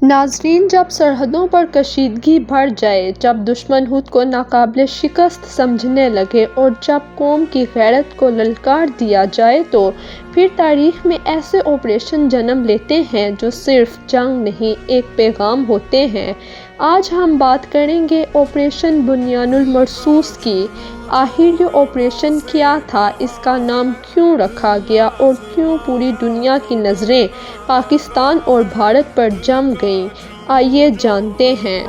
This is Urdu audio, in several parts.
ناظرین، جب سرحدوں پر کشیدگی بڑھ جائے، جب دشمن خود کو ناقابل شکست سمجھنے لگے اور جب قوم کی غیرت کو للکار دیا جائے تو پھر تاریخ میں ایسے آپریشن جنم لیتے ہیں جو صرف جنگ نہیں، ایک پیغام ہوتے ہیں۔ آج ہم بات کریں گے آپریشن بنیان المرصوص کی۔ آخر یہ آپریشن کیا تھا، اس کا نام کیوں رکھا گیا اور کیوں پوری دنیا کی نظریں پاکستان اور بھارت پر جم گئیں؟ آئیے جانتے ہیں۔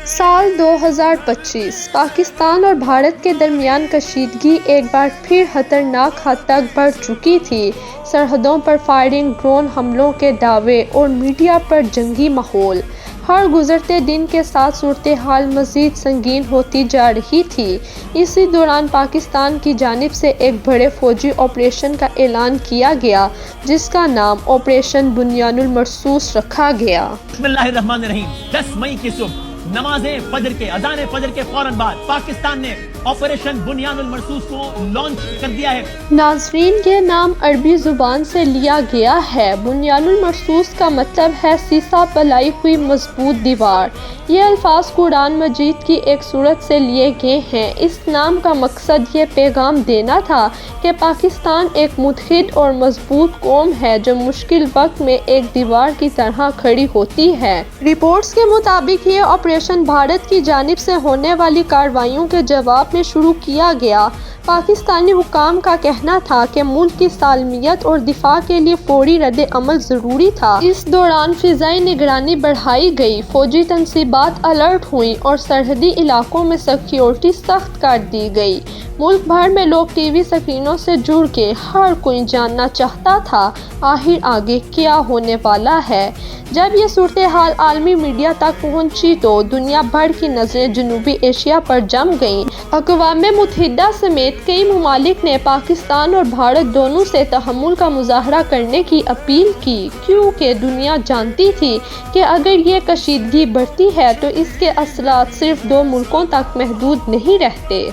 سال 2025 پاکستان اور بھارت کے درمیان کشیدگی ایک بار پھر خطرناک حد تک بڑھ چکی تھی۔ سرحدوں پر فائرنگ، ڈرون حملوں کے دعوے اور میڈیا پر جنگی ماحول۔ ہر گزرتے دن کے ساتھ صورتحال مزید سنگین ہوتی جا رہی تھی۔ اسی دوران پاکستان کی جانب سے ایک بڑے فوجی آپریشن کا اعلان کیا گیا جس کا نام آپریشن بنیان المرصوص رکھا گیا۔ بسم اللہ الرحمن الرحیم۔ 10 مئی کی صبح نماز فجر کے اذان فجر کے فوراً بعد پاکستان نے آپریشن بنیان المرصوص کو لانچ کر دیا ہے۔ ناظرین، یہ نام عربی زبان سے لیا گیا ہے۔ بنیان المرصوص کا مطلب ہے سیسہ پلائی ہوئی مضبوط دیوار۔ یہ الفاظ قرآن مجید کی ایک سورت سے لیے گئے ہیں۔ اس نام کا مقصد یہ پیغام دینا تھا کہ پاکستان ایک متحد اور مضبوط قوم ہے جو مشکل وقت میں ایک دیوار کی طرح کھڑی ہوتی ہے۔ رپورٹس کے مطابق یہ آپریشن بھارت کی جانب سے ہونے والی کارروائیوں کے جواب میں شروع کیا گیا۔ پاکستانی حکام کا کہنا تھا کہ ملک کی سالمیت اور دفاع کے لیے فوری رد عمل ضروری تھا۔ اس دوران فضائی نگرانی بڑھائی گئی، فوجی تنصیبات الرٹ ہوئیں اور سرحدی علاقوں میں سیکیورٹی سخت کر دی گئی۔ ملک بھر میں لوگ ٹی وی اسکرینوں سے جڑ کے ہر کوئی جاننا چاہتا تھا آخر آگے کیا ہونے والا ہے۔ جب یہ صورتحال عالمی میڈیا تک پہنچی تو دنیا بھر کی نظریں جنوبی ایشیا پر جم گئیں۔ اقوام متحدہ سمیت کئی ممالک نے پاکستان اور بھارت دونوں سے تحمل کا مظاہرہ کرنے کی اپیل کی، کیونکہ دنیا جانتی تھی کہ اگر یہ کشیدگی بڑھتی ہے تو اس کے اثرات صرف دو ملکوں تک محدود نہیں رہتے۔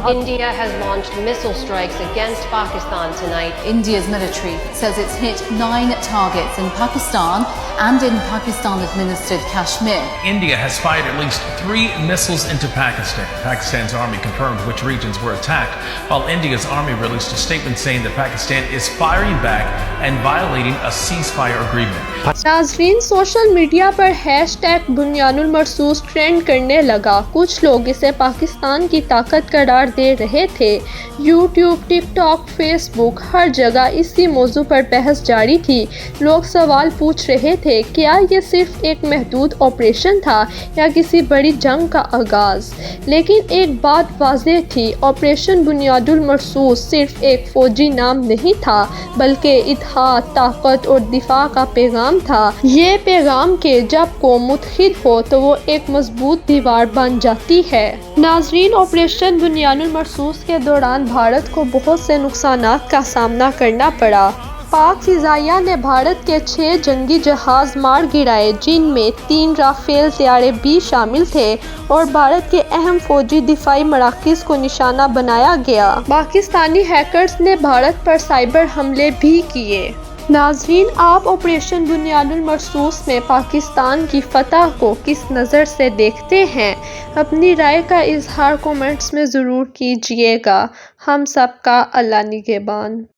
India has launched missile strikes against Pakistan tonight. India's military says it's hit 9 targets in Pakistan and in Pakistan-administered Kashmir. India has fired at least 3 missiles into Pakistan. Pakistan's army confirmed which regions were attacked, while India's army released a statement saying that Pakistan is firing back and violating a ceasefire agreement. ناظرین، سوشل میڈیا پر ہیش ٹیگ بنیان المرصوص ٹرینڈ کرنے لگا۔ کچھ لوگ اسے پاکستان کی طاقت قرار دے رہے تھے۔ یوٹیوب، ٹک ٹاک، فیس بک، ہر جگہ اسی موضوع پر بحث جاری تھی۔ لوگ سوال پوچھ رہے تھے، کیا یہ صرف ایک محدود آپریشن تھا یا کسی بڑی جنگ کا آغاز؟ لیکن ایک بات واضح تھی، آپریشن بنیان المرصوص صرف ایک فوجی نام نہیں تھا بلکہ اتحاد، طاقت اور دفاع کا پیغام تھا۔ یہ پیغام کہ جب قوم متحد ہو تو وہ ایک مضبوط دیوار بن جاتی ہے۔ ناظرین، آپریشن بنیان المرصوص کے دوران بھارت کو بہت سے نقصانات کا سامنا کرنا پڑا۔ پاک فضائیہ نے بھارت کے 6 جنگی جہاز مار گرائے، جن میں 3 رافیل طیارے بھی شامل تھے اور بھارت کے اہم فوجی دفاعی مراکز کو نشانہ بنایا گیا۔ پاکستانی ہیکرز نے بھارت پر سائبر حملے بھی کیے۔ ناظرین، آپ آپریشن بنیان المرصوص میں پاکستان کی فتح کو کس نظر سے دیکھتے ہیں؟ اپنی رائے کا اظہار کومنٹس میں ضرور کیجیے گا۔ ہم سب کا اللہ نگہبان۔